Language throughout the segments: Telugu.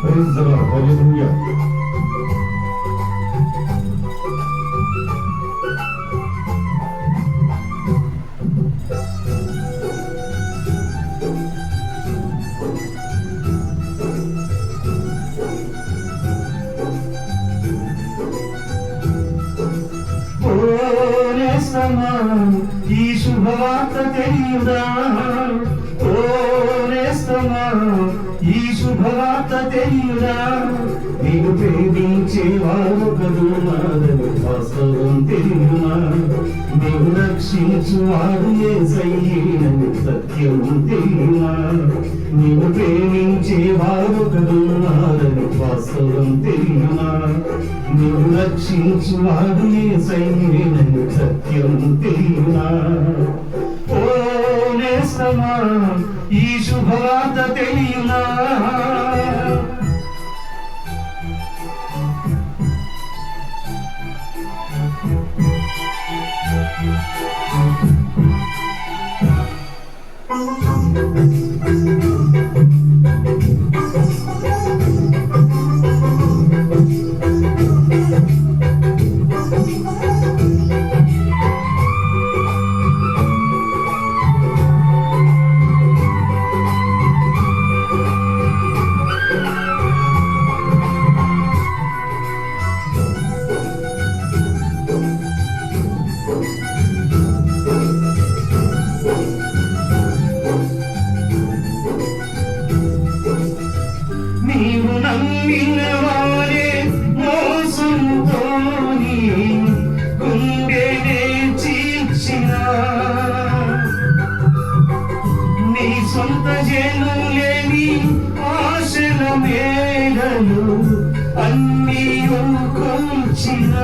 Praise the Lord. Hallelujah. ఈ శుభవార్త తెలియుదా, ఓ నేస్తమా ఈ శుభవార్త తెలియుదా, నీవు ప్రేమించే వారు కదున్నారని వాస్తవం తెలియునా, నీవు రక్షించు వారు యేసయ్యేనని సత్యం తెలియునా, నీవు ప్రేమించే వారు కదున్నారని వాస్తవం తెలియునా, నీవు రక్షించు వారు యేసయ్యేనని సత్యం తెలియునా. ఓ నేస్తమా ఈ శుభవార్త తెలియునా. నీవు నమ్మిన వారే మోసంతోని గుండెనే చీల్చిన, నీ సొంత జనులేని ఆశల మేడలు అన్నీ కూల్చిన,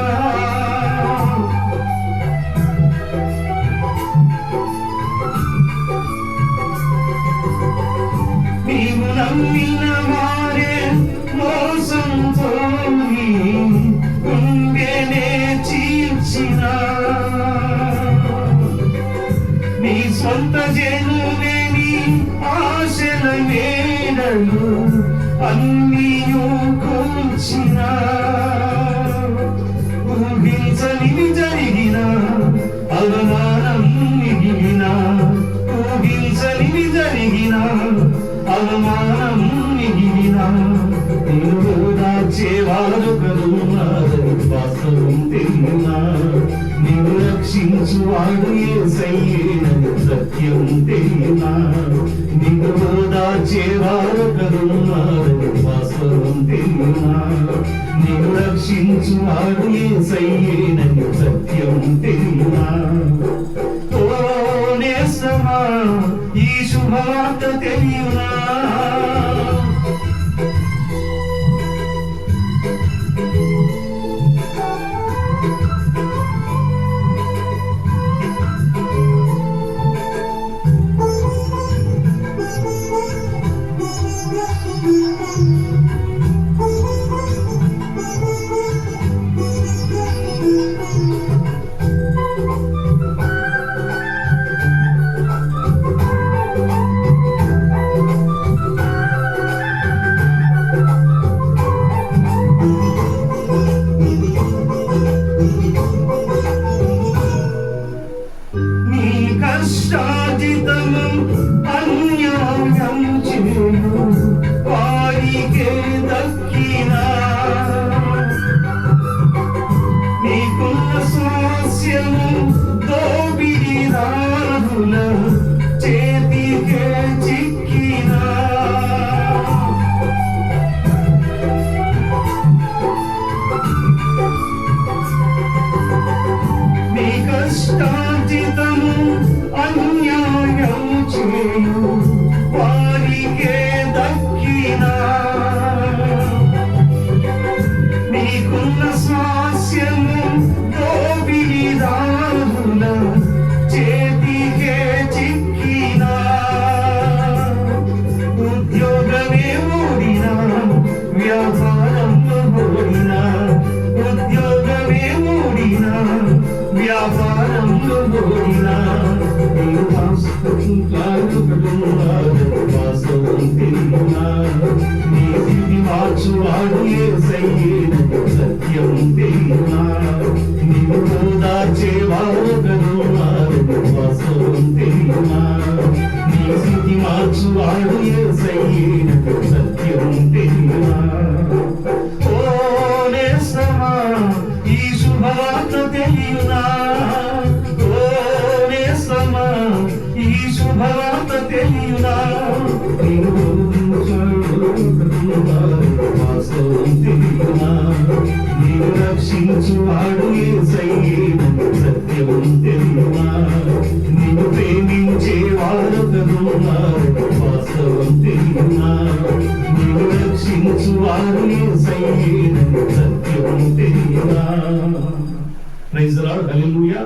నీవు నమ్మిన వారే మోసంతోని గుండెనే చీల్చిన, నీ సొంత జనులేని ఆశల మేడలు అన్నీ కూల్చిన, ఊహించనివి జరిగిన అవమానం మిగిలిన, ఊహించనివి జరిగిన అవమానం మిగిలిన, నీవు దాచేవారు కదున్నారని వాస్తవం తెలియునా, నీవు రక్షించు వాడు యేసయ్యేనని సత్యం తెలియునా, నీవు దాచేవారు కదున్నారని వాస్తవం తెలియునా, నీవు రక్షించు వాడు యేసయ్యేనని సత్యం తెలియునా. ఓ నేస్తమా ఈ శుభవార్త తెలియునా. కష్టాజితము అన్యాయం చేయు వారికే దక్కినా, నీకున్న స్వాస్యము దోపిడీదారుల చేతికే చిక్కినా, నీ కష్టాజితము అన్యాయం చేయు వారికే దక్కినా, నీకున్న స్వాస్యము దోపిడీదారుల చేతికే చిక్కినా, ఉద్యోగమే ఓడినా వ్యాపారం ఓడినా, ఉద్యోగమే ఓడినా వ్యాపారంలో ఓడినా, నీవు వాస్తవం తెలియునా. నీ స్థితి మార్చువాడు యేసయ్యేనని సత్యం తెలియనా నీవు ఓదార్చేవారొకరున్నారు వాస్తవం తెలియనా నీ స్థితి మార్చువాడు యేసయ్యేనని సత్యం తెలియనా ఓ నేస్తమా ఈ శుభవార్త తెలియనా ఓ నేస్తమా ఈ శుభవార్త తెలియనా వాస్తవం తెలియనా నీవు రక్షించువాడు యేసయ్యేనని సత్యం తెలియనా నీవు ప్రేమించే వారొకరున్నారు వాస్తవం తెలియనా నీవు రక్షించువాడు యేసయ్యేనని సత్యం తెలియనా. Praise the lord. హల్లెలూయా.